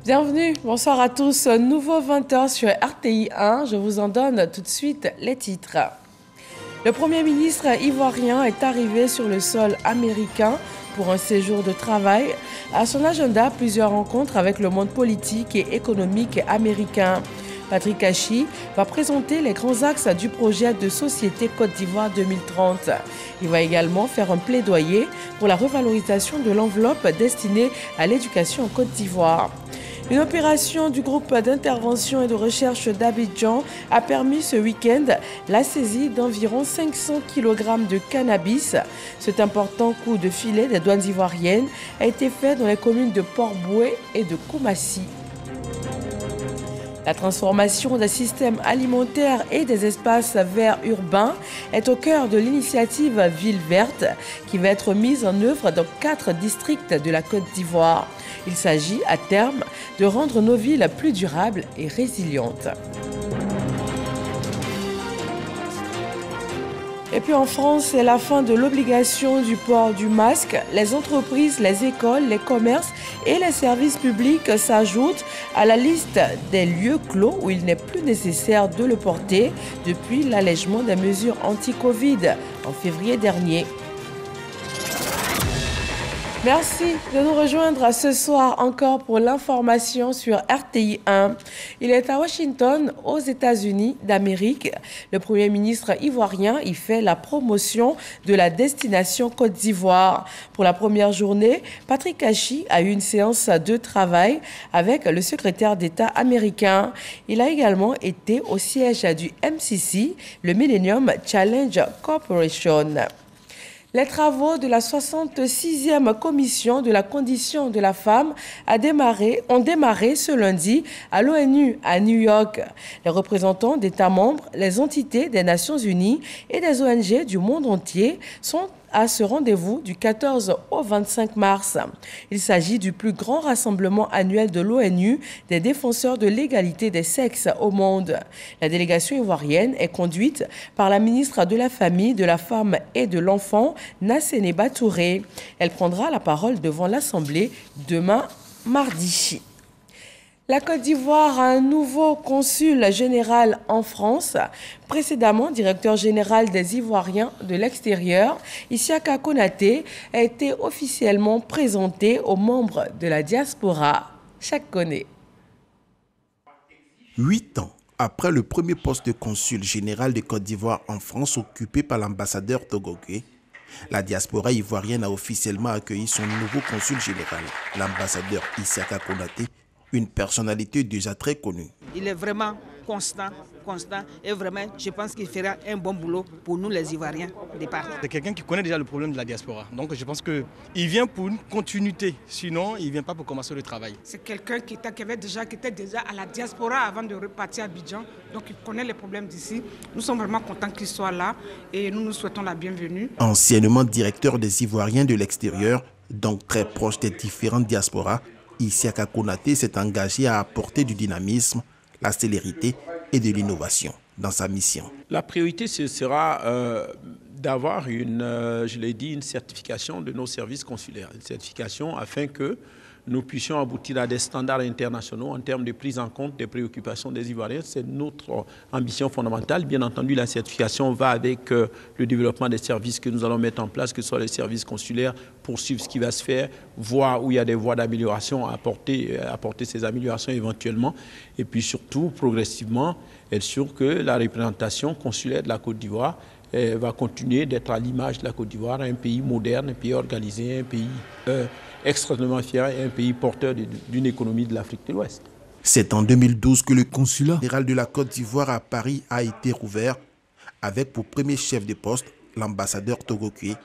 Bienvenue, bonsoir à tous. Nouveau 20h sur RTI 1. Je vous en donne tout de suite les titres. Le Premier ministre ivoirien est arrivé sur le sol américain pour un séjour de travail. À son agenda, plusieurs rencontres avec le monde politique et économique américain. Patrick Achi va présenter les grands axes du projet de société Côte d'Ivoire 2030. Il va également faire un plaidoyer pour la revalorisation de l'enveloppe destinée à l'éducation en Côte d'Ivoire. Une opération du groupe d'intervention et de recherche d'Abidjan a permis ce week-end la saisie d'environ 500 kg de cannabis. Cet important coup de filet des douanes ivoiriennes a été fait dans les communes de Port-Boué et de Koumassi. La transformation des systèmes alimentaires et des espaces verts urbains est au cœur de l'initiative Ville verte qui va être mise en œuvre dans 4 districts de la Côte d'Ivoire. Il s'agit à terme de rendre nos villes plus durables et résilientes. Et puis en France, c'est la fin de l'obligation du port du masque. Les entreprises, les écoles, les commerces et les services publics s'ajoutent à la liste des lieux clos où il n'est plus nécessaire de le porter depuis l'allègement des mesures anti-Covid en février dernier. Merci de nous rejoindre ce soir encore pour l'information sur RTI 1. Il est à Washington, aux États-Unis d'Amérique. Le Premier ministre ivoirien y fait la promotion de la destination Côte d'Ivoire. Pour la première journée, Patrick Achi a eu une séance de travail avec le secrétaire d'État américain. Il a également été au siège du MCC, le Millennium Challenge Corporation. Les travaux de la 66e commission de la condition de la femme ont démarré ce lundi à l'ONU à New York. Les représentants d'États membres, les entités des Nations Unies et des ONG du monde entier sont à ce rendez-vous du 14 au 25 mars. Il s'agit du plus grand rassemblement annuel de l'ONU des défenseurs de l'égalité des sexes au monde. La délégation ivoirienne est conduite par la ministre de la Famille, de la Femme et de l'Enfant, Nassene Batouré. Elle prendra la parole devant l'Assemblée demain, mardi. La Côte d'Ivoire a un nouveau consul général en France, précédemment directeur général des Ivoiriens de l'extérieur. Isiaka Konaté a été officiellement présenté aux membres de la diaspora. Chaque connaît. 8 ans après le premier poste de consul général de Côte d'Ivoire en France occupé par l'ambassadeur togolais, la diaspora ivoirienne a officiellement accueilli son nouveau consul général, l'ambassadeur Isiaka Konaté, une personnalité déjà très connue. Il est vraiment constant et vraiment, je pense qu'il fera un bon boulot pour nous les Ivoiriens au départ. C'est quelqu'un qui connaît déjà le problème de la diaspora. Donc je pense qu'il vient pour une continuité, sinon il ne vient pas pour commencer le travail. C'est quelqu'un qui était déjà à la diaspora avant de repartir à Abidjan, donc il connaît les problèmes d'ici. Nous sommes vraiment contents qu'il soit là et nous nous souhaitons la bienvenue. Anciennement directeur des Ivoiriens de l'extérieur, donc très proche des différentes diasporas, Isiaka Konaté s'est engagé à apporter du dynamisme, la célérité et de l'innovation dans sa mission. La priorité, ce sera d'avoir une certification de nos services consulaires. Une certification afin que nous puissions aboutir à des standards internationaux en termes de prise en compte des préoccupations des Ivoiriens. C'est notre ambition fondamentale. Bien entendu, la certification va avec le développement des services que nous allons mettre en place, que ce soit les services consulaires, poursuivre ce qui va se faire, voir où il y a des voies d'amélioration, apporter ces améliorations éventuellement. Et puis surtout, progressivement, être sûr que la représentation consulaire de la Côte d'Ivoire va continuer d'être à l'image de la Côte d'Ivoire, un pays moderne, un pays organisé, un pays extrêmement fier et un pays porteur d'une économie de l'Afrique de l'Ouest. C'est en 2012 que le consulat général de la Côte d'Ivoire à Paris a été rouvert avec pour premier chef de poste l'ambassadeur togolais.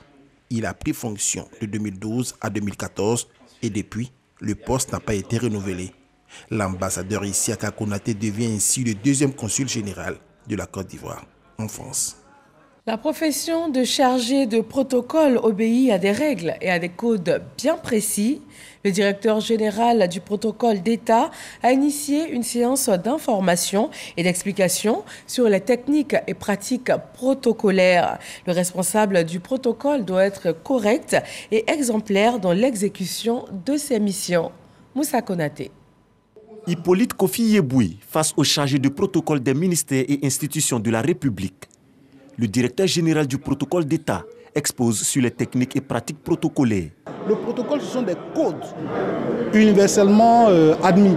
Il a pris fonction de 2012 à 2014 et depuis, le poste n'a pas été renouvelé. L'ambassadeur Isiaka Konaté devient ainsi le deuxième consul général de la Côte d'Ivoire en France. La profession de chargé de protocole obéit à des règles et à des codes bien précis. Le directeur général du protocole d'État a initié une séance d'information et d'explication sur les techniques et pratiques protocolaires. Le responsable du protocole doit être correct et exemplaire dans l'exécution de ses missions. Moussa Konaté. Hippolyte Kofi Yeboué, face aux chargés de protocole des ministères et institutions de la République. Le directeur général du protocole d'État expose sur les techniques et pratiques protocolaires. Le protocole, ce sont des codes universellement admis,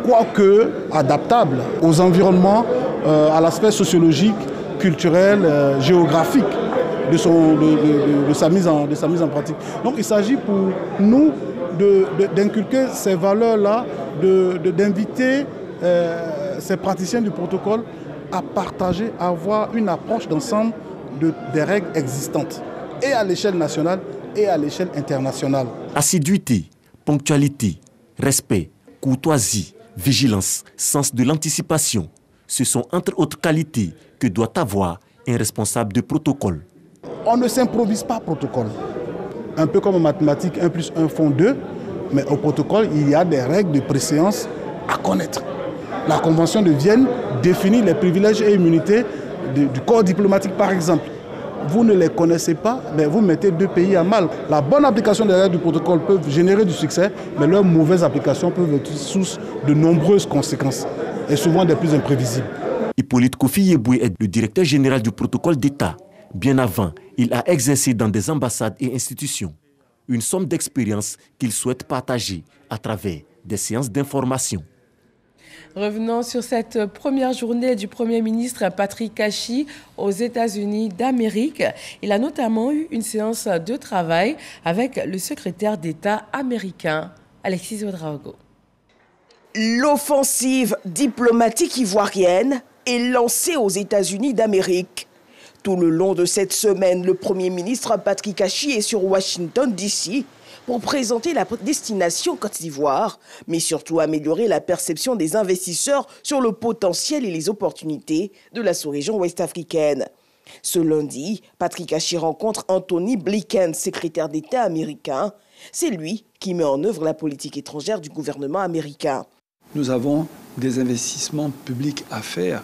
quoique adaptables aux environnements, à l'aspect sociologique, culturel, géographique de sa mise en pratique. Donc il s'agit pour nous d'inculquer ces valeurs-là, d'inviter ces praticiens du protocole à partager, à avoir une approche d'ensemble des règles existantes, et à l'échelle nationale et à l'échelle internationale. Assiduité, ponctualité, respect, courtoisie, vigilance, sens de l'anticipation, ce sont entre autres qualités que doit avoir un responsable de protocole. On ne s'improvise pas protocole. Un peu comme en mathématiques, 1 + 1 font 2, mais au protocole, il y a des règles de préséance à connaître. La Convention de Vienne définit les privilèges et immunités du corps diplomatique, par exemple. Vous ne les connaissez pas, mais vous mettez 2 pays à mal. La bonne application des règles du protocole peut générer du succès, mais leur mauvaise application peut être source de nombreuses conséquences, et souvent des plus imprévisibles. Hippolyte Kofi Yeboué est le directeur général du protocole d'État. Bien avant, il a exercé dans des ambassades et institutions. Une somme d'expérience qu'il souhaite partager à travers des séances d'information. Revenons sur cette première journée du Premier ministre Patrick Kashi aux États-Unis d'Amérique. Il a notamment eu une séance de travail avec le secrétaire d'État américain, Alexis Ouedraogo. L'offensive diplomatique ivoirienne est lancée aux États-Unis d'Amérique. Tout le long de cette semaine, le Premier ministre Patrick Kashi est sur Washington, D.C. pour présenter la destination Côte d'Ivoire, mais surtout améliorer la perception des investisseurs sur le potentiel et les opportunités de la sous-région ouest-africaine. Ce lundi, Patrick Kashi rencontre Anthony Blinken, secrétaire d'État américain. C'est lui qui met en œuvre la politique étrangère du gouvernement américain. Nous avons des investissements publics à faire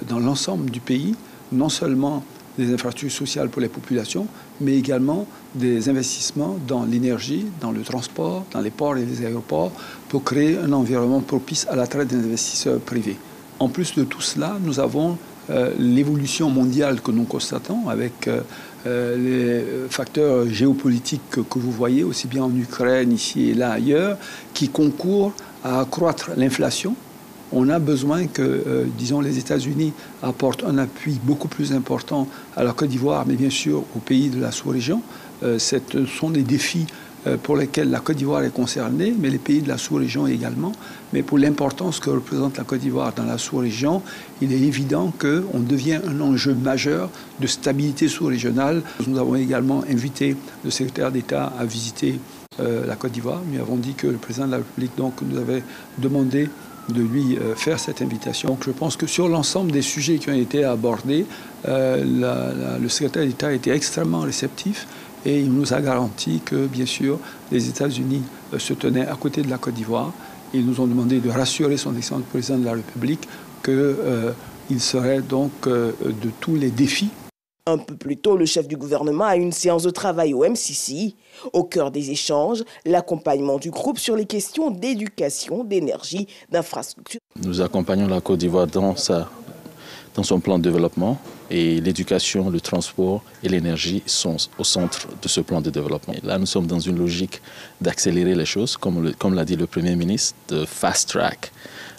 dans l'ensemble du pays, non seulement des infrastructures sociales pour les populations, mais également des investissements dans l'énergie, dans le transport, dans les ports et les aéroports, pour créer un environnement propice à l'attrait des investisseurs privés. En plus de tout cela, nous avons l'évolution mondiale que nous constatons avec les facteurs géopolitiques que vous voyez, aussi bien en Ukraine, ici et là, ailleurs, qui concourent à accroître l'inflation. On a besoin que, disons, les États-Unis apportent un appui beaucoup plus important à la Côte d'Ivoire, mais bien sûr aux pays de la sous-région. Ce sont des défis pour lesquels la Côte d'Ivoire est concernée, mais les pays de la sous-région également. Mais pour l'importance que représente la Côte d'Ivoire dans la sous-région, il est évident qu'on devient un enjeu majeur de stabilité sous-régionale. Nous avons également invité le secrétaire d'État à visiter la Côte d'Ivoire. Nous avons dit que le président de la République donc, nous avait demandé de lui faire cette invitation. Donc je pense que sur l'ensemble des sujets qui ont été abordés, le secrétaire d'État a été extrêmement réceptif et il nous a garanti que, bien sûr, les États-Unis se tenaient à côté de la Côte d'Ivoire. Ils nous ont demandé de rassurer son excellence président de la République qu'il serait donc de tous les défis. Un peu plus tôt, le chef du gouvernement a eu une séance de travail au MCC. Au cœur des échanges, l'accompagnement du groupe sur les questions d'éducation, d'énergie, d'infrastructure. Nous accompagnons la Côte d'Ivoire dans son plan de développement et l'éducation, le transport et l'énergie sont au centre de ce plan de développement. Et là, nous sommes dans une logique d'accélérer les choses, comme l'a dit le Premier ministre, de fast-track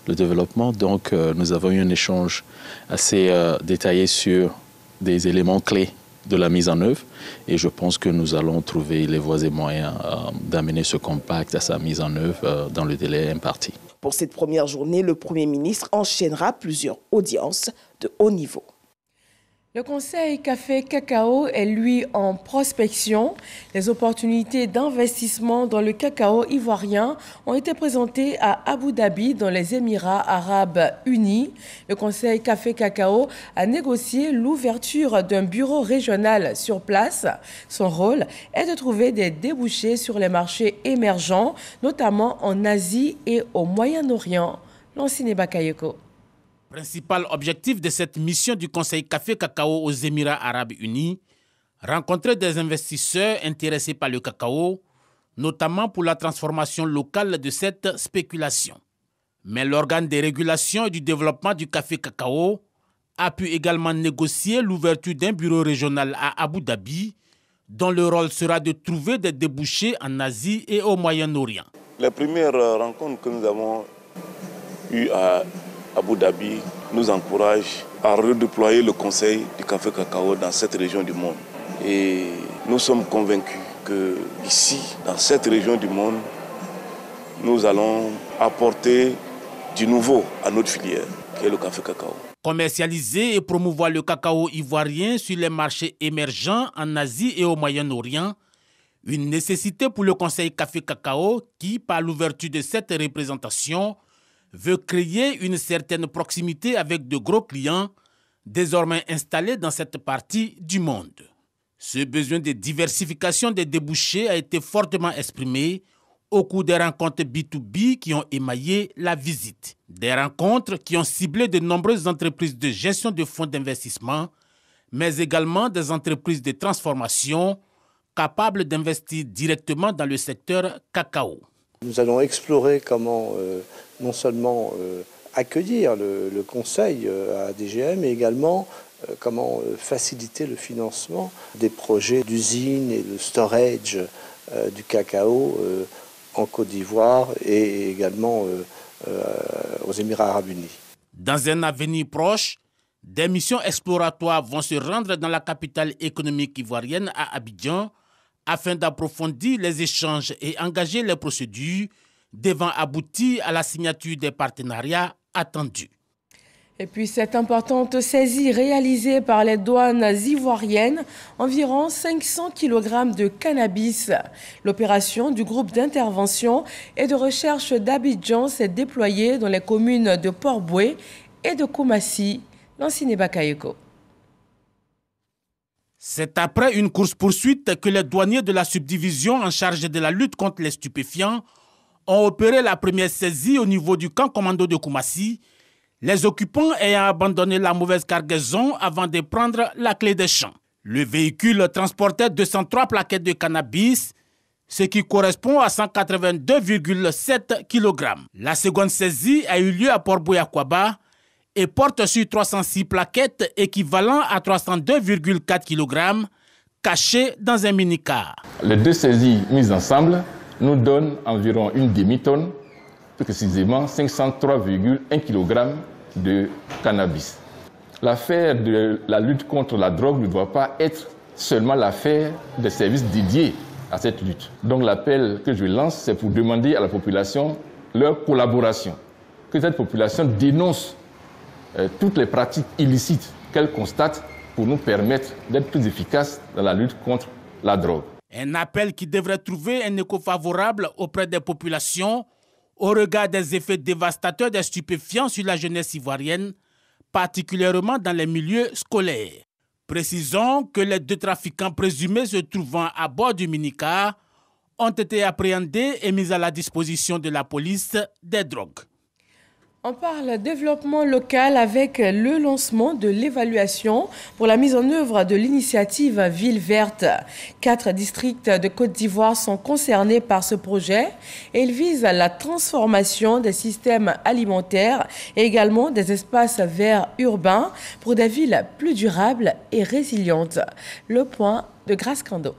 le développement. Donc, nous avons eu un échange assez détaillé sur des éléments clés de la mise en œuvre et je pense que nous allons trouver les voies et moyens d'amener ce compact à sa mise en œuvre dans le délai imparti. Pour cette première journée, le Premier ministre enchaînera plusieurs audiences de haut niveau. Le Conseil Café-Cacao est, lui, en prospection. Les opportunités d'investissement dans le cacao ivoirien ont été présentées à Abu Dhabi, dans les Émirats arabes unis. Le Conseil Café-Cacao a négocié l'ouverture d'un bureau régional sur place. Son rôle est de trouver des débouchés sur les marchés émergents, notamment en Asie et au Moyen-Orient. Lancine Bakayoko. Principal objectif de cette mission du Conseil Café-Cacao aux Émirats arabes unis, rencontrer des investisseurs intéressés par le cacao, notamment pour la transformation locale de cette spéculation. Mais l'organe de régulation et du développement du café cacao a pu également négocier l'ouverture d'un bureau régional à Abu Dhabi, dont le rôle sera de trouver des débouchés en Asie et au Moyen-Orient. Les premières rencontres que nous avons eues à Abu Dhabi nous encouragent à redéployer le conseil du café cacao dans cette région du monde. Et nous sommes convaincus que ici, dans cette région du monde, nous allons apporter du nouveau à notre filière, qui est le café cacao. Commercialiser et promouvoir le cacao ivoirien sur les marchés émergents en Asie et au Moyen-Orient, une nécessité pour le Conseil Café Cacao qui, par l'ouverture de cette représentation, veut créer une certaine proximité avec de gros clients désormais installés dans cette partie du monde. Ce besoin de diversification des débouchés a été fortement exprimé au cours des rencontres B2B qui ont émaillé la visite. Des rencontres qui ont ciblé de nombreuses entreprises de gestion de fonds d'investissement, mais également des entreprises de transformation capables d'investir directement dans le secteur cacao. Nous allons explorer comment non seulement accueillir le conseil à DGM, mais également comment faciliter le financement des projets d'usines et de storage du cacao en Côte d'Ivoire et également aux Émirats arabes unis. Dans un avenir proche, des missions exploratoires vont se rendre dans la capitale économique ivoirienne à Abidjan afin d'approfondir les échanges et engager les procédures devant aboutir à la signature des partenariats attendus. Et puis cette importante saisie réalisée par les douanes ivoiriennes, environ 500 kg de cannabis. L'opération du groupe d'intervention et de recherche d'Abidjan s'est déployée dans les communes de Port-Boué et de Koumassi, Lansine Bakayoko. C'est après une course-poursuite que les douaniers de la subdivision en charge de la lutte contre les stupéfiants ont opéré la première saisie au niveau du camp commando de Koumassi, les occupants ayant abandonné la mauvaise cargaison avant de prendre la clé des champs. Le véhicule transportait 203 plaquettes de cannabis, ce qui correspond à 182,7 kg. La seconde saisie a eu lieu à Port-Boué-Akwaba et porte sur 306 plaquettes équivalent à 302,4 kg cachées dans un minicar. Les deux saisies mises ensemble nous donnent environ une demi-tonne, plus précisément 503,1 kg de cannabis. L'affaire de la lutte contre la drogue ne doit pas être seulement l'affaire des services dédiés à cette lutte. Donc l'appel que je lance, c'est pour demander à la population leur collaboration, que cette population dénonce toutes les pratiques illicites qu'elle constate pour nous permettre d'être plus efficaces dans la lutte contre la drogue. Un appel qui devrait trouver un écho favorable auprès des populations au regard des effets dévastateurs des stupéfiants sur la jeunesse ivoirienne, particulièrement dans les milieux scolaires. Précisons que les deux trafiquants présumés se trouvant à bord du minicar ont été appréhendés et mis à la disposition de la police des drogues. On parle développement local avec le lancement de l'évaluation pour la mise en œuvre de l'initiative Ville Verte. 4 districts de Côte d'Ivoire sont concernés par ce projet et il vise la transformation des systèmes alimentaires et également des espaces verts urbains pour des villes plus durables et résilientes. Le point de Grace Kando.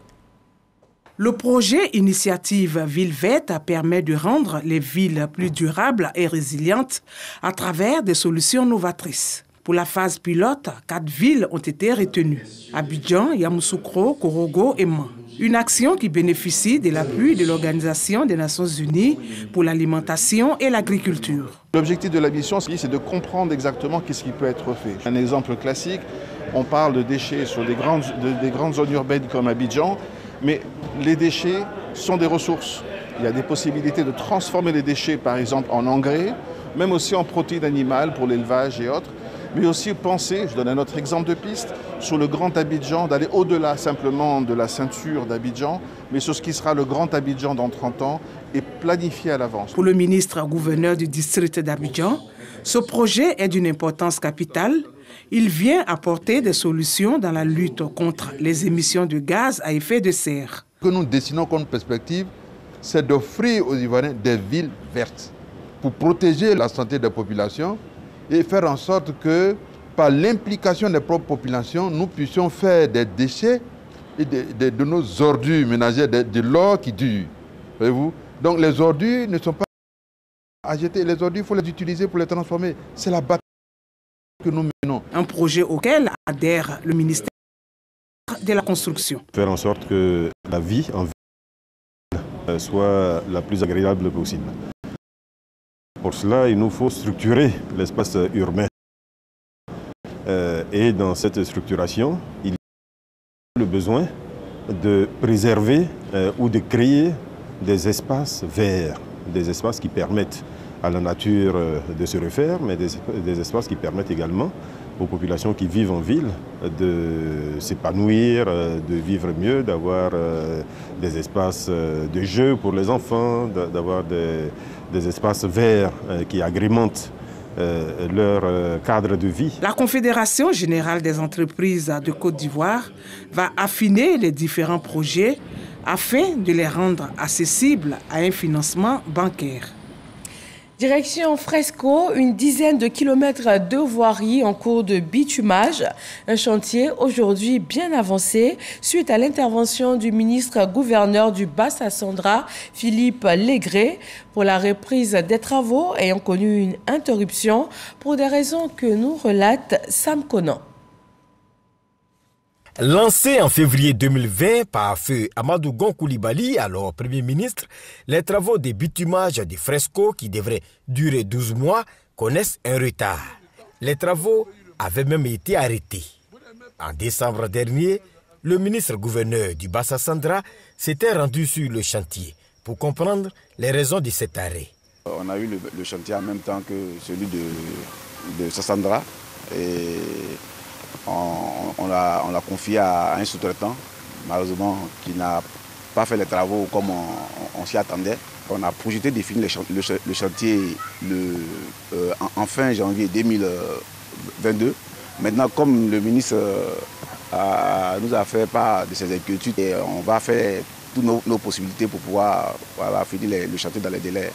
Le projet Initiative Ville Verte permet de rendre les villes plus durables et résilientes à travers des solutions novatrices. Pour la phase pilote, 4 villes ont été retenues: Abidjan, Yamoussoukro, Korogo et Man. Une action qui bénéficie de l'appui de l'Organisation des Nations Unies pour l'alimentation et l'agriculture. L'objectif de la mission, c'est de comprendre exactement ce qui peut être fait. Un exemple classique, on parle de déchets sur des grandes zones urbaines comme Abidjan. Mais les déchets sont des ressources. Il y a des possibilités de transformer les déchets, par exemple, en engrais, même aussi en protéines animales pour l'élevage et autres. Mais aussi penser, je donne un autre exemple de piste, sur le Grand Abidjan, d'aller au-delà simplement de la ceinture d'Abidjan, mais sur ce qui sera le Grand Abidjan dans 30 ans et planifié à l'avance. Pour le ministre-gouverneur du district d'Abidjan, ce projet est d'une importance capitale. Il vient apporter des solutions dans la lutte contre les émissions de gaz à effet de serre. Ce que nous dessinons comme perspective, c'est d'offrir aux Ivoiriens des villes vertes. pour protéger la santé des populations et faire en sorte que, par l'implication des propres populations, nous puissions faire des déchets et de nos ordures ménagères, de l'or qui dure. Voyez-vous? Donc les ordures ne sont pas à jeter. Les ordures, il faut les utiliser pour les transformer. C'est la bataille que nous menons. Un projet auquel adhère le ministère de la Construction. Faire en sorte que la vie en ville soit la plus agréable possible. Pour cela, il nous faut structurer l'espace urbain. Et dans cette structuration, il y a le besoin de préserver ou de créer des espaces verts, des espaces qui permettent à la nature de se refaire, mais des espaces qui permettent également aux populations qui vivent en ville de s'épanouir, de vivre mieux, d'avoir des espaces de jeu pour les enfants, d'avoir des espaces verts qui agrémentent leur cadre de vie. La Confédération générale des entreprises de Côte d'Ivoire va affiner les différents projets afin de les rendre accessibles à un financement bancaire. Direction Fresco, une dizaine de kilomètres de voirie en cours de bitumage. Un chantier aujourd'hui bien avancé suite à l'intervention du ministre-gouverneur du Bassa-Sandra, Philippe Légré, pour la reprise des travaux ayant connu une interruption pour des raisons que nous relate Sam Conan. Lancé en février 2020 par feu Amadou Gon Coulibaly, alors Premier ministre, les travaux de bitumage de Fresco, qui devraient durer 12 mois, connaissent un retard. Les travaux avaient même été arrêtés. En décembre dernier, le ministre-gouverneur du Bassa-Sandra s'était rendu sur le chantier pour comprendre les raisons de cet arrêt. On a eu le chantier en même temps que celui de Sassandra et on l'a confié à un sous-traitant, malheureusement, qui n'a pas fait les travaux comme on s'y attendait. On a projeté de finir le chantier en fin janvier 2022. Maintenant, comme le ministre nous a fait part de ses inquiétudes, on va faire toutes nos possibilités pour pouvoir finir le chantier dans les délais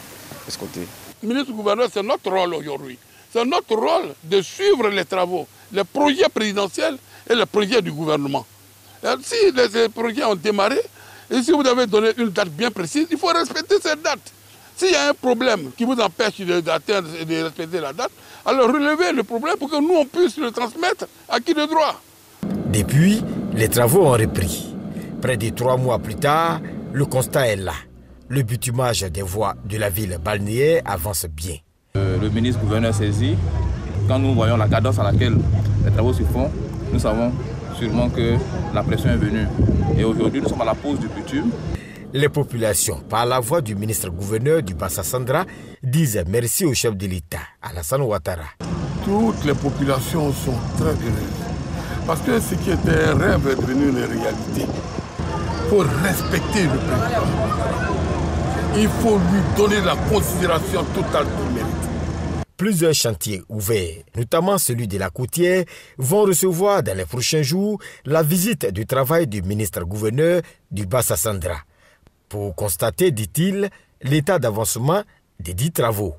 escomptés. Le ministre-gouverneur, c'est notre rôle aujourd'hui. C'est notre rôle de suivre les travaux, les projets présidentiels et les projets du gouvernement. Si les projets ont démarré, et si vous avez donné une date bien précise, il faut respecter cette date. S'il y a un problème qui vous empêche d'atteindre et de respecter la date, alors relevez le problème pour que nous, on puisse le transmettre à qui de droit. Depuis, les travaux ont repris. Près de 3 mois plus tard, le constat est là. Le bitumage des voies de la ville balnéaire avance bien. Le ministre-gouverneur saisi, quand nous voyons la cadence à laquelle les travaux se font, nous savons sûrement que la pression est venue. Et aujourd'hui, nous sommes à la pause du bitume. Les populations, par la voix du ministre-gouverneur du Bassa-Sandra, disent merci au chef de l'État, Alassane Ouattara. Toutes les populations sont très heureuses. Parce que ce qui était un rêve est devenu une réalité. Il faut respecter le président. Il faut lui donner la considération totale qu'il mérite. Plusieurs chantiers ouverts, notamment celui de la Coutière, vont recevoir dans les prochains jours la visite du travail du ministre-gouverneur du Bassa-Sandra pour constater, dit-il, l'état d'avancement des 10 travaux.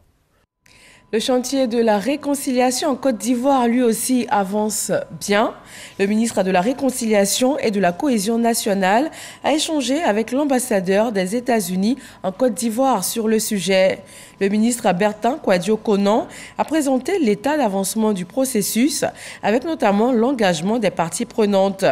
Le chantier de la réconciliation en Côte d'Ivoire, lui aussi, avance bien. Le ministre de la Réconciliation et de la Cohésion nationale a échangé avec l'ambassadeur des États-Unis en Côte d'Ivoire sur le sujet. Le ministre Bertin Kouadio Konan a présenté l'état d'avancement du processus, avec notamment l'engagement des parties prenantes.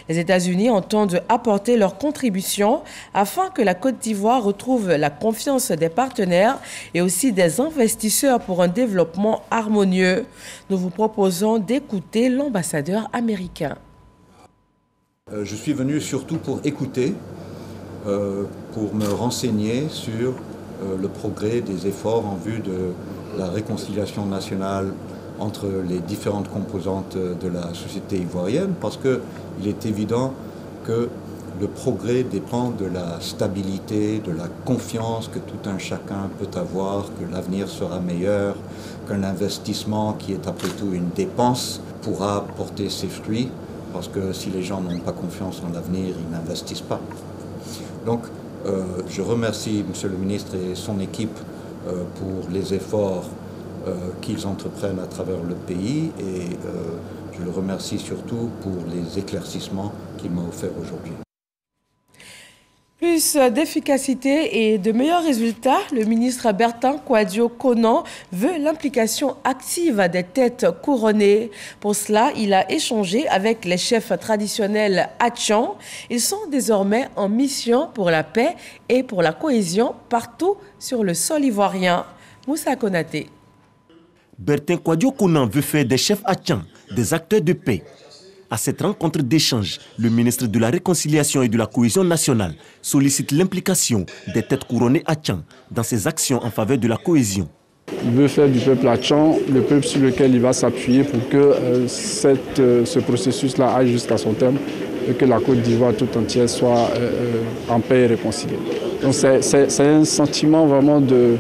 Les États-Unis entendent apporter leur contribution afin que la Côte d'Ivoire retrouve la confiance des partenaires et aussi des investisseurs pour un développement harmonieux. Nous vous proposons d'écouter l'ambassadeur américain. Je suis venu surtout pour écouter, pour me renseigner sur le progrès des efforts en vue de la réconciliation nationale entre les différentes composantes de la société ivoirienne, parce qu'il est évident que le progrès dépend de la stabilité, de la confiance que tout un chacun peut avoir, que l'avenir sera meilleur, qu'un investissement qui est après tout une dépense pourra porter ses fruits, parce que si les gens n'ont pas confiance en l'avenir, ils n'investissent pas. Donc, je remercie M. le ministre et son équipe pour les efforts qu'ils entreprennent à travers le pays et je le remercie surtout pour les éclaircissements qu'il m'a offerts aujourd'hui. Plus d'efficacité et de meilleurs résultats, le ministre Bertin Kouadio-Konan veut l'implication active des têtes couronnées. Pour cela, il a échangé avec les chefs traditionnels Atchan. Ils sont désormais en mission pour la paix et pour la cohésion partout sur le sol ivoirien. Moussa Konaté. Bertin Kouadio-Konan veut faire des chefs Atchan des acteurs de paix. À cette rencontre d'échange, le ministre de la Réconciliation et de la Cohésion nationale sollicite l'implication des têtes couronnées Atchan dans ses actions en faveur de la cohésion. Il veut faire du peuple Atchan le peuple sur lequel il va s'appuyer pour que ce processus-là aille jusqu'à son terme et que la Côte d'Ivoire tout entière soit en paix et réconciliée. Donc c'est un sentiment vraiment de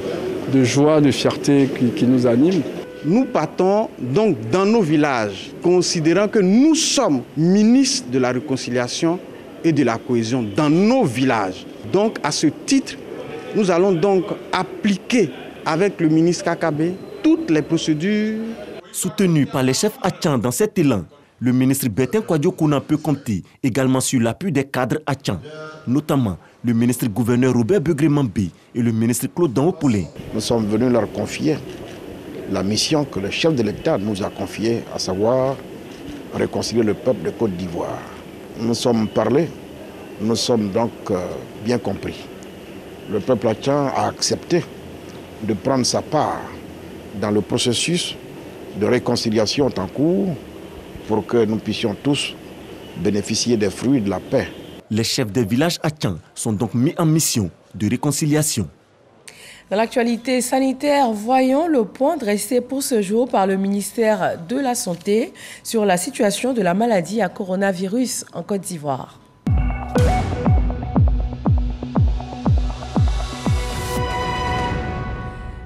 joie, de fierté qui nous anime. Nous partons donc dans nos villages, considérant que nous sommes ministres de la réconciliation et de la cohésion dans nos villages. Donc à ce titre, nous allons donc appliquer avec le ministre Kakabe toutes les procédures. Soutenu par les chefs Atchan dans cet élan, le ministre Bertin Kouadio-Konan peut compter également sur l'appui des cadres Atchan, notamment le ministre-gouverneur Robert Begré-Mambé et le ministre Claude Danhopoulin. Nous sommes venus leur confier la mission que le chef de l'État nous a confiée, à savoir réconcilier le peuple de Côte d'Ivoire. Nous sommes parlés, nous sommes donc bien compris. Le peuple Atchan a accepté de prendre sa part dans le processus de réconciliation en cours pour que nous puissions tous bénéficier des fruits de la paix. Les chefs des villages Atchan sont donc mis en mission de réconciliation. Dans l'actualité sanitaire, voyons le point dressé pour ce jour par le ministère de la Santé sur la situation de la maladie à coronavirus en Côte d'Ivoire.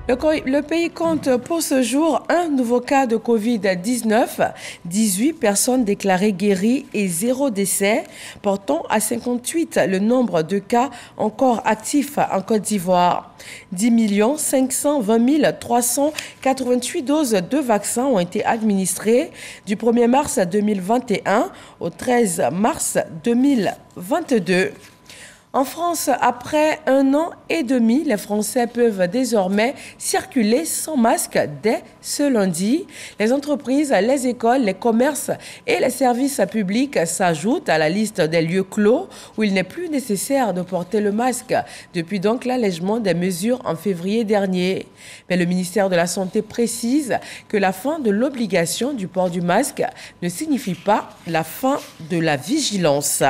Le pays compte pour ce jour un nouveau cas de Covid-19, 18 personnes déclarées guéries et 0 décès, portant à 58 le nombre de cas encore actifs en Côte d'Ivoire. 10 520 388 doses de vaccins ont été administrées du 1er mars 2021 au 13 mars 2022. En France, après 1 an et demi, les Français peuvent désormais circuler sans masque dès ce lundi. Les entreprises, les écoles, les commerces et les services publics s'ajoutent à la liste des lieux clos où il n'est plus nécessaire de porter le masque depuis donc l'allègement des mesures en février dernier. Mais le ministère de la Santé précise que la fin de l'obligation du port du masque ne signifie pas la fin de la vigilance.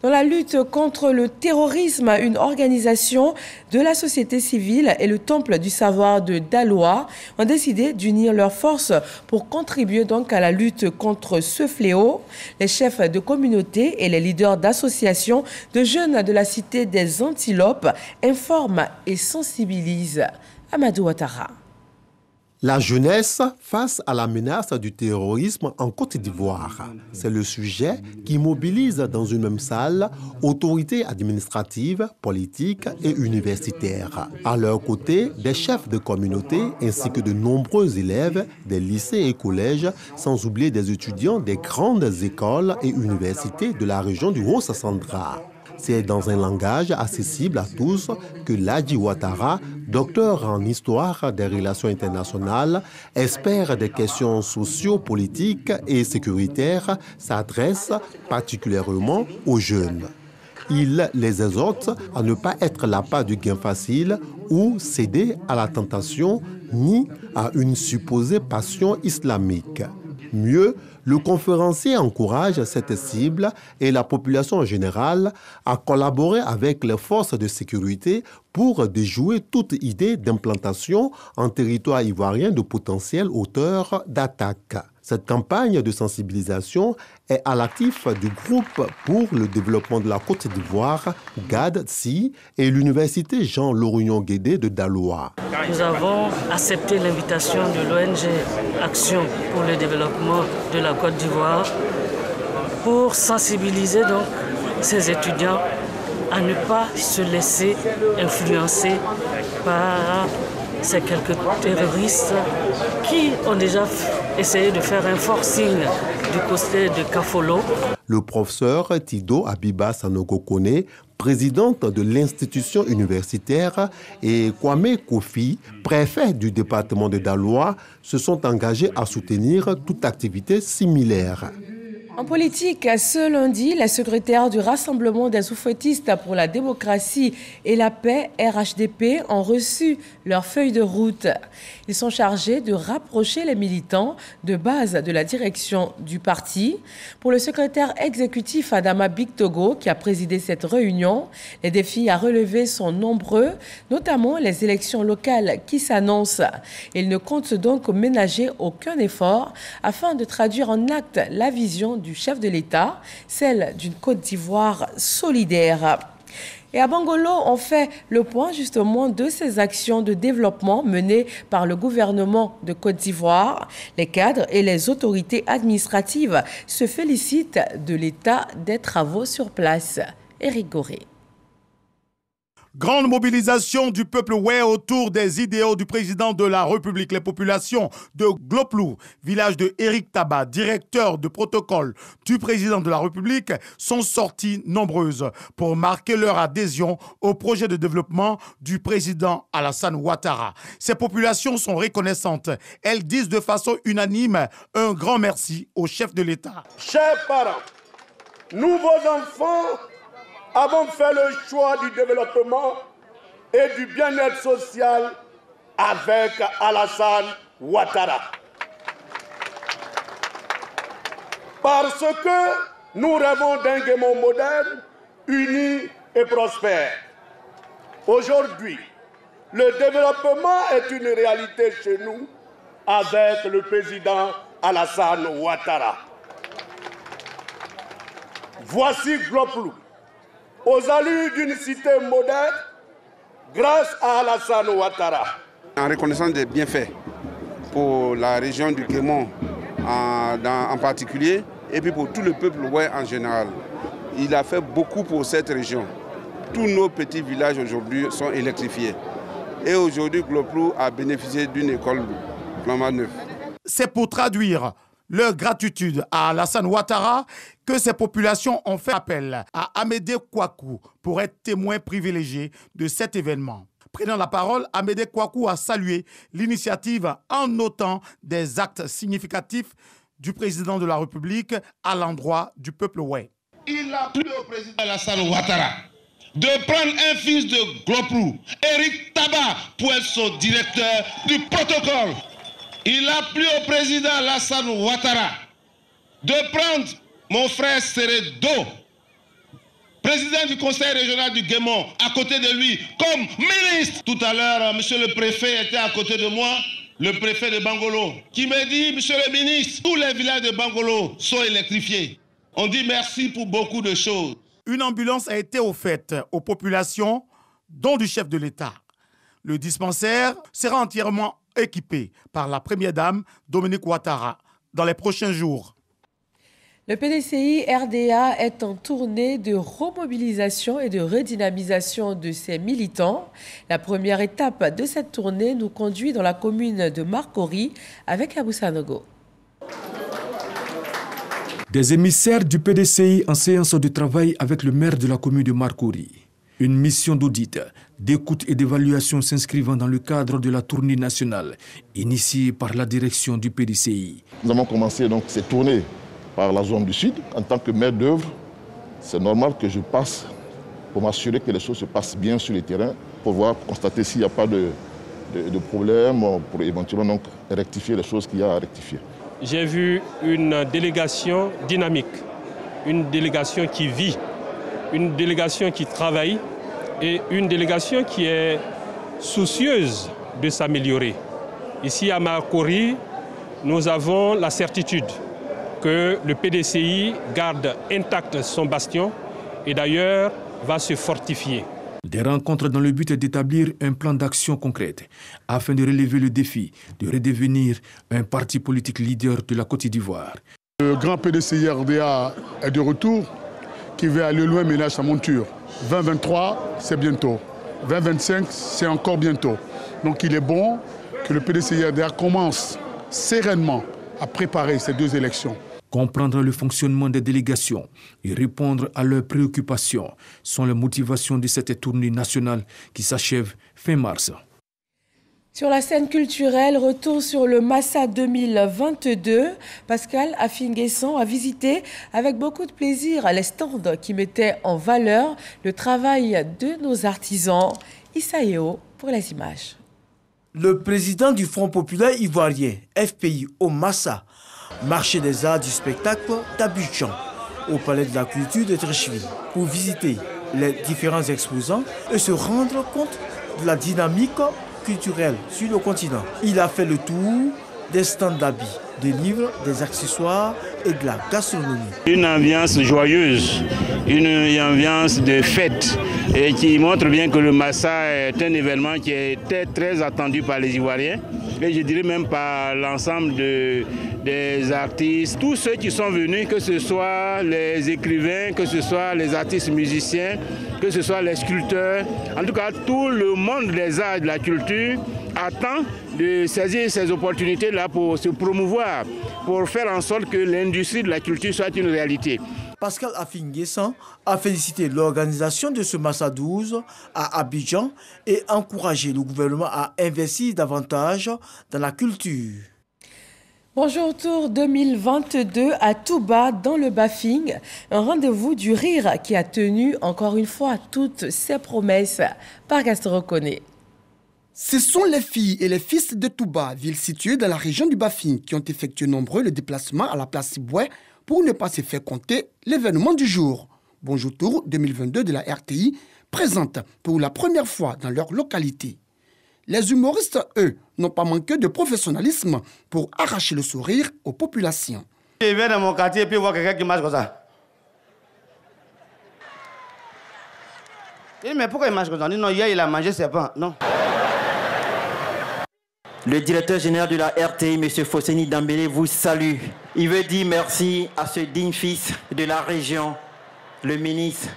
Dans la lutte contre le terrorisme, une organisation de la société civile et le Temple du savoir de Daloa ont décidé d'unir leurs forces pour contribuer donc à la lutte contre ce fléau. Les chefs de communauté et les leaders d'associations de jeunes de la cité des Antilopes informent et sensibilisent. Amadou Ouattara. La jeunesse face à la menace du terrorisme en Côte d'Ivoire. C'est le sujet qui mobilise dans une même salle autorités administratives, politiques et universitaires. À leur côté, des chefs de communauté ainsi que de nombreux élèves des lycées et collèges, sans oublier des étudiants des grandes écoles et universités de la région du Haut-Sassandra. C'est dans un langage accessible à tous que Ladji Ouattara, docteur en histoire des relations internationales, expert des questions sociopolitiques et sécuritaires, s'adresse particulièrement aux jeunes. Il les exhorte à ne pas être l'appât du gain facile ou céder à la tentation ni à une supposée passion islamique. Mieux, le conférencier encourage cette cible et la population en général à collaborer avec les forces de sécurité pour déjouer toute idée d'implantation en territoire ivoirien de potentiels auteurs d'attaques. Cette campagne de sensibilisation est à l'actif du groupe pour le développement de la Côte d'Ivoire, GAD-CI, et l'université Jean Laurignon Guédé de Daloa. Nous avons accepté l'invitation de l'ONG Action pour le développement de la Côte d'Ivoire pour sensibiliser donc ces étudiants à ne pas se laisser influencer par ces quelques terroristes qui ont déjà essayé de faire un forcing du côté de Kafolo. Le professeur Tido Abiba Sanogo Kone, présidente de l'institution universitaire, et Kwame Kofi, préfet du département de Daloa, se sont engagés à soutenir toute activité similaire. En politique, ce lundi, les secrétaires du Rassemblement des oufouettistes pour la démocratie et la paix, RHDP, ont reçu leur feuille de route. Ils sont chargés de rapprocher les militants de base de la direction du parti. Pour le secrétaire exécutif Adama Bictogo, qui a présidé cette réunion, les défis à relever sont nombreux, notamment les élections locales qui s'annoncent. Il ne compte donc ménager aucun effort afin de traduire en acte la vision du chef de l'État, celle d'une Côte d'Ivoire solidaire. Et à Bangolo, on fait le point justement de ces actions de développement menées par le gouvernement de Côte d'Ivoire. Les cadres et les autorités administratives se félicitent de l'état des travaux sur place. Éric Goré. Grande mobilisation du peuple Wé autour des idéaux du président de la République. Les populations de Gloplou, village de Eric Taba, directeur de protocole du président de la République, sont sorties nombreuses pour marquer leur adhésion au projet de développement du président Alassane Ouattara. Ces populations sont reconnaissantes. Elles disent de façon unanime un grand merci au chef de l'État. Chers parents, nous, vos enfants, avons fait le choix du développement et du bien-être social avec Alassane Ouattara. Parce que nous rêvons d'un Guémon moderne, uni et prospère. Aujourd'hui, le développement est une réalité chez nous avec le président Alassane Ouattara. Voici Gloplou, aux allures d'une cité moderne, grâce à Alassane Ouattara. En reconnaissance des bienfaits pour la région du Guémon en particulier, et puis pour tout le peuple ouai en général. Il a fait beaucoup pour cette région. Tous nos petits villages aujourd'hui sont électrifiés. Et aujourd'hui, Gloplou a bénéficié d'une école flambant neuve. C'est pour traduire leur gratitude à Alassane Ouattara que ces populations ont fait appel à Amédée Kouakou pour être témoin privilégié de cet événement. Prenant la parole, Amédée Kouakou a salué l'initiative en notant des actes significatifs du président de la République à l'endroit du peuple ouai. Il a plu au président Alassane Ouattara de prendre un fils de Gloplou, Eric Taba, pour être son directeur du protocole. Il a plu au président Alassane Ouattara de prendre mon frère Seredo, président du conseil régional du Guémon, à côté de lui comme ministre. Tout à l'heure, monsieur le préfet était à côté de moi, le préfet de Bangolo, qui me dit, monsieur le ministre, tous les villages de Bangolo sont électrifiés. On dit merci pour beaucoup de choses. Une ambulance a été offerte aux populations, dont du chef de l'État. Le dispensaire sera entièrement équipé par la première dame Dominique Ouattara dans les prochains jours. Le PDCI RDA est en tournée de remobilisation et de redynamisation de ses militants. La première étape de cette tournée nous conduit dans la commune de Marcory avec Abou Sanogo. Des émissaires du PDCI en séance de travail avec le maire de la commune de Marcory. Une mission d'audit, d'écoute et d'évaluation s'inscrivant dans le cadre de la tournée nationale initiée par la direction du PDCI. Nous avons commencé donc cette tournée par la zone du Sud. En tant que maire d'œuvre, c'est normal que je passe pour m'assurer que les choses se passent bien sur le terrain, pour voir, pour constater s'il n'y a pas de problème, pour éventuellement donc rectifier les choses qu'il y a à rectifier. J'ai vu une délégation dynamique, une délégation qui vit, une délégation qui travaille et une délégation qui est soucieuse de s'améliorer. Ici à Marcory, nous avons la certitude que le PDCI garde intact son bastion et d'ailleurs va se fortifier. Des rencontres dans le but d'établir un plan d'action concrète afin de relever le défi de redevenir un parti politique leader de la Côte d'Ivoire. Le grand PDCI RDA est de retour, qui veut aller loin ménage sa monture. 2023, c'est bientôt. 2025, c'est encore bientôt. Donc il est bon que le PDCI-RDA commence sereinement à préparer ces 2 élections. Comprendre le fonctionnement des délégations et répondre à leurs préoccupations sont les motivations de cette tournée nationale qui s'achève fin mars. Sur la scène culturelle, retour sur le Massa 2022. Pascal Afinguesson a visité avec beaucoup de plaisir les stands qui mettaient en valeur le travail de nos artisans. Issaéo pour les images. Le président du Front populaire ivoirien, FPI, au Massa, marché des arts du spectacle d'Abidjan, au Palais de la Culture de Trécheville, pour visiter les différents exposants et se rendre compte de la dynamique culturelle sur le continent. Il a fait le tour des stands d'habits, des livres, des accessoires et de la gastronomie. Une ambiance joyeuse, une ambiance de fête et qui montre bien que le Massa est un événement qui était très attendu par les Ivoiriens et je dirais même par l'ensemble des artistes, tous ceux qui sont venus, que ce soit les écrivains, que ce soit les artistes musiciens, que ce soit les sculpteurs, en tout cas tout le monde des arts et de la culture attend de saisir ces opportunités-là pour se promouvoir, pour faire en sorte que l'industrie de la culture soit une réalité. Pascal Afinguesson a félicité l'organisation de ce Massa 12 à Abidjan et encouragé le gouvernement à investir davantage dans la culture. Bonjour Tour 2022 à Touba dans le Bafing, un rendez-vous du rire qui a tenu encore une fois toutes ses promesses par Gaston Koné. Ce sont les filles et les fils de Touba, ville située dans la région du Bafing, qui ont effectué nombreux le déplacement à la place Siboué pour ne pas se faire compter l'événement du jour. Bonjour Tour 2022 de la RTI présente pour la première fois dans leur localité. Les humoristes, eux, n'ont pas manqué de professionnalisme pour arracher le sourire aux populations. Je viens dans mon quartier et puis voir quelqu'un qui marche comme ça. Je dis, mais pourquoi il marche comme ça? Non, hier il a mangé ses pains. Non. Le directeur général de la RTI, M. Fosseni Dambélé, vous salue. Il veut dire merci à ce digne fils de la région, le ministre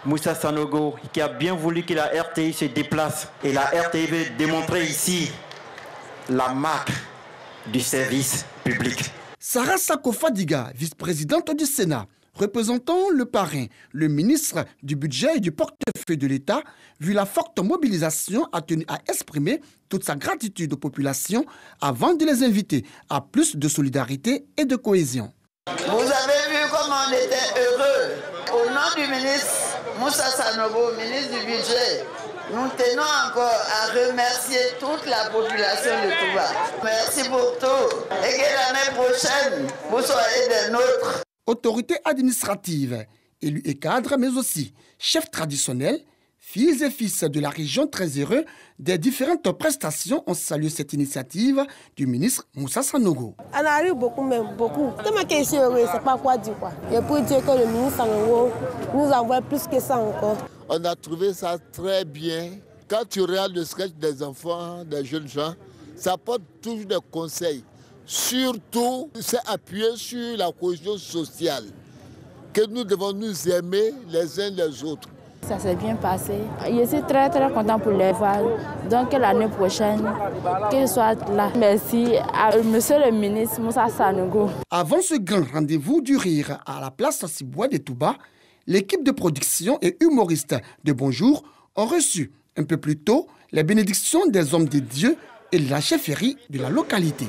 Moussa Sanogo, qui a bien voulu que la RTI se déplace. Et la RTI veut démontrer ici la marque du service public. Sarah Sako Fadiga, vice-présidente du Sénat, représentant le parrain, le ministre du Budget et du portefeuille de l'État, vu la forte mobilisation, a tenu à exprimer toute sa gratitude aux populations avant de les inviter à plus de solidarité et de cohésion. Vous avez vu comment on était heureux. Au nom du ministre Moussa Sanogo, ministre du Budget, nous tenons encore à remercier toute la population de Touba. Merci pour tout et que l'année prochaine, vous soyez des nôtres. Autorités administratives, élus et cadres, mais aussi chefs traditionnels, filles et fils de la région très heureux des différentes prestations ont salué cette initiative du ministre Moussa Sanogo. On arrive beaucoup, même beaucoup. Tellement que je suis heureux, c'est pas quoi dire quoi. Et pour dire que le ministre Sanogo nous envoie plus que ça encore. On a trouvé ça très bien. Quand tu regardes le sketch des enfants, des jeunes gens, ça porte toujours des conseils. Surtout, c'est appuyer sur la cohésion sociale, que nous devons nous aimer les uns les autres. Ça s'est bien passé. Je suis très content pour les voir. Donc l'année prochaine, qu'ils soient là. Merci à monsieur le ministre Moussa Sanogo. Avant ce grand rendez-vous du rire à la place Siboué de Touba, l'équipe de production et humoristes de Bonjour ont reçu un peu plus tôt les bénédictions des hommes de Dieu et de la chefferie de la localité.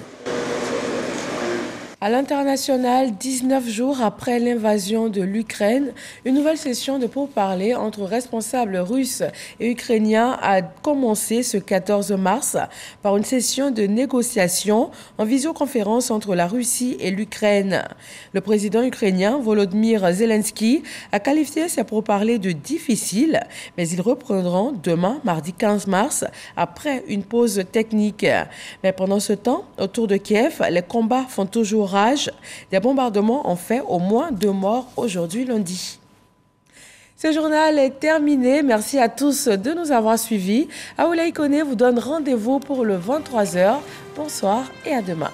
À l'international, 19 jours après l'invasion de l'Ukraine, une nouvelle session de pourparlers entre responsables russes et ukrainiens a commencé ce 14 mars par une session de négociation en visioconférence entre la Russie et l'Ukraine. Le président ukrainien Volodymyr Zelensky a qualifié ces pourparlers de difficiles, mais ils reprendront demain, mardi 15 mars, après une pause technique. Mais pendant ce temps, autour de Kiev, les combats font toujours rage. Des bombardements ont fait au moins 2 morts aujourd'hui lundi. Ce journal est terminé. Merci à tous de nous avoir suivis. Aoulaye Koné vous donne rendez-vous pour le 23h. Bonsoir et à demain.